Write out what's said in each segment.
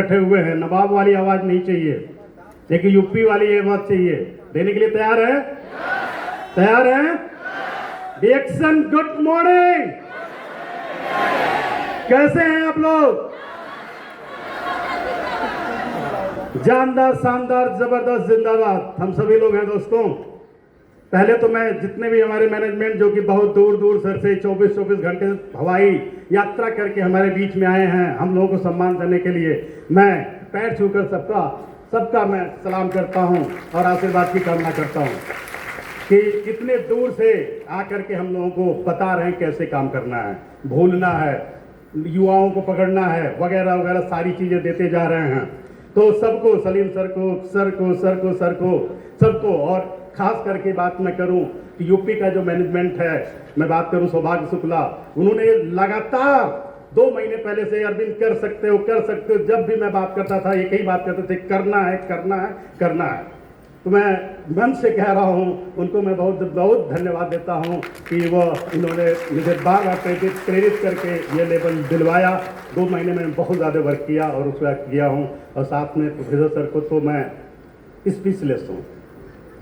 इकट्ठे हुए हैं, नवाब वाली आवाज नहीं चाहिए, एक यूपी वाली आवाज चाहिए। देने के लिए तैयार है? तैयार है? Reaction, good morning. कैसे हैं आप लोग? जानदार, शानदार, जबरदस्त, जिंदाबाद। हम सभी लोग हैं दोस्तों। पहले तो मैं जितने भी हमारे मैनेजमेंट जो कि बहुत दूर दूर से 24-24 घंटे हवाई यात्रा करके हमारे बीच में आए हैं हम लोगों को सम्मान करने के लिए, मैं पैर छूकर सबका मैं सलाम करता हूं और आशीर्वाद की कामना करता हूं कि इतने दूर से आकर के हम लोगों को बता रहे हैं कैसे काम करना है, भूलना है, युवाओं को पकड़ना है, वगैरह वगैरह सारी चीज़ें देते जा रहे हैं। तो सबको, सलीम सर को सबको, और खास करके बात मैं करूं कि यूपी का जो मैनेजमेंट है, मैं बात करूं सौभाग्य शुक्ला, उन्होंने लगातार 2 महीने पहले से अरविंद कर सकते हो, जब भी मैं बात करता था एक ही बात करते थे, करना है। तो मैं मन से कह रहा हूं, उनको मैं बहुत बहुत धन्यवाद देता हूं कि इन्होंने मुझे बार प्रेरित करके ये लेवल दिलवाया। 2 महीने में बहुत ज़्यादा वर्क किया और उस वक्त किया हूं। और साथ में प्रोफेसर सर को तो मैं स्पीचलेस हूँ,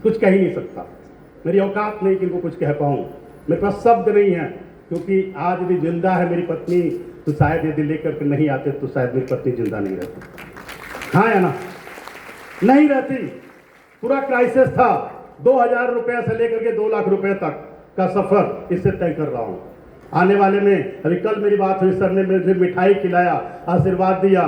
कुछ कह ही नहीं सकता, मेरी औकात नहीं कि इनको कुछ कह पाऊँ, मेरे पास शब्द नहीं है। क्योंकि आज यदि जिंदा है मेरी पत्नी तो शायद यदि लेकर के नहीं आते तो शायद मेरी पत्नी जिंदा नहीं रहती। हाँ या ना? नहीं रहती। पूरा क्राइसिस था। 2000 रुपये से लेकर के 2 लाख रुपए तक का सफर इससे तय कर रहा हूँ। आने वाले में अभी कल मेरी बात हुई, सर ने मुझे मिठाई खिलाया, आशीर्वाद दिया,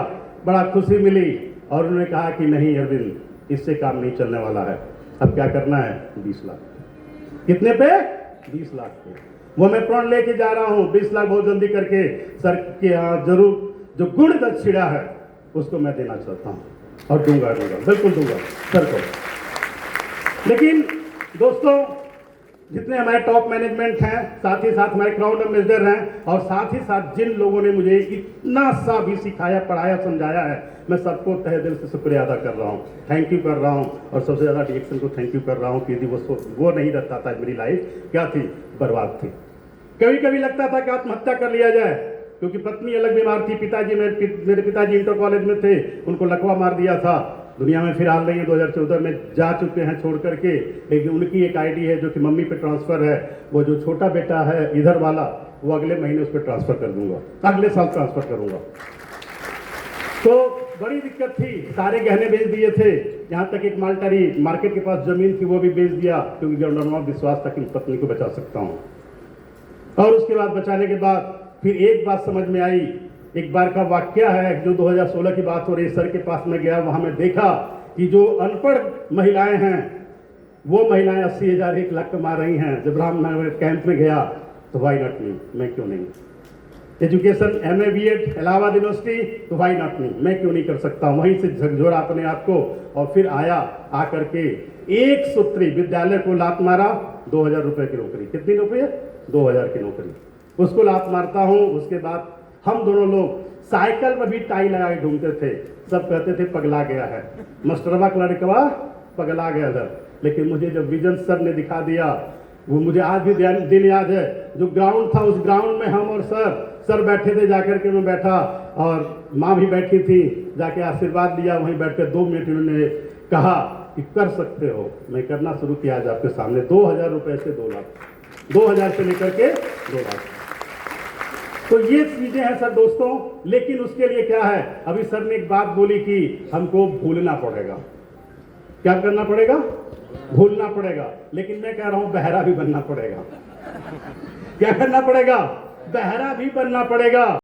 बड़ा खुशी मिली और उन्होंने कहा कि नहीं अरविंद, इससे काम नहीं चलने वाला है, अब क्या करना है? 20 लाख। कितने पे? 20 लाख पे। वो मैं प्रण लेके जा रहा हूँ। 20 लाख बहुत जल्दी करके सर के यहाँ जरूर जो गुण दक्षिणा है उसको मैं देना चाहता हूँ और दूंगा, बिल्कुल दूंगा सर को। लेकिन दोस्तों, जितने हमारे टॉप मैनेजमेंट हैं, साथ ही साथ हमारे क्राउड एम्बेसडर हैं, और साथ ही साथ जिन लोगों ने मुझे इतना सा भी सिखाया, पढ़ाया, समझाया है, मैं सबको तहे दिल से शुक्रिया अदा कर रहा हूँ, थैंक यू कर रहा हूँ। और सबसे ज़्यादा डिएक्शन को थैंक यू कर रहा हूँ कि यदि वो नहीं रहता था मेरी लाइफ क्या थी? बर्बाद थी। कभी कभी लगता था कि आत्महत्या कर लिया जाए, क्योंकि पत्नी अलग बीमार थी, मेरे पिताजी इंटर कॉलेज में थे, उनको लकवा मार दिया था, दुनिया में फिलहाल नहीं है, 2014 में जा चुके हैं छोड़ करके। लेकिन उनकी एक आईडी है जो कि मम्मी पे ट्रांसफ़र है, वो जो छोटा बेटा है इधर वाला, वो अगले महीने उस पर ट्रांसफ़र कर दूंगा, अगले साल ट्रांसफ़र करूंगा। तो बड़ी दिक्कत थी, सारे गहने बेच दिए थे, यहाँ तक एक माल्टारी मार्केट के पास ज़मीन थी वो भी बेच दिया, क्योंकि गवर्नमेंट विश्वास था कि पत्नी को बचा सकता हूँ। और उसके बाद बचाने के बाद फिर एक बात समझ में आई, एक बार का वाक्य है जो 2016 की बात हो रही है। सर के पास में गया, वहां मैं देखा कि जो अनपढ़ महिलाएं हैं वो महिलाएं 80,000 1 लाख कमा रही हैं। जब रामनगर कैंप में गया तो वाई नॉट मी, मैं क्यों नहीं? Education MA BEd Allahabad university, तो वाई नॉट मी, मैं क्यों नहीं कर सकता? वहीं से झकझोरा अपने आप को और फिर आकर के एक सूत्री विद्यालय को लात मारा। 2000 रुपये की नौकरी, कितनी रुपये? 2000 की नौकरी, उसको लात मारता हूँ। उसके बाद हम दोनों लोग साइकिल में भी टाई लगा के घूमते थे, सब कहते थे पगला गया है, मास्टरवा का लड़कवा पगला गया था। लेकिन मुझे जब विजन सर ने दिखा दिया, वो मुझे आज भी दिन याद है। जो ग्राउंड था उस ग्राउंड में हम और सर बैठे थे, जाकर के मैं बैठा और माँ भी बैठी थी, जाके आशीर्वाद लिया। वहीं बैठ कर 2 मिनट उन्होंने कहा कि कर सकते हो। मैं करना शुरू किया आज आपके सामने। 2000 रुपये से 2 लाख, 2000 से लेकर के 2 लाख। तो ये चीजें हैं सर दोस्तों। लेकिन उसके लिए क्या है, अभी सर ने एक बात बोली कि हमको भूलना पड़ेगा। क्या करना पड़ेगा? भूलना पड़ेगा। लेकिन मैं कह रहा हूं बहरा भी बनना पड़ेगा। क्या करना पड़ेगा? बहरा भी बनना पड़ेगा।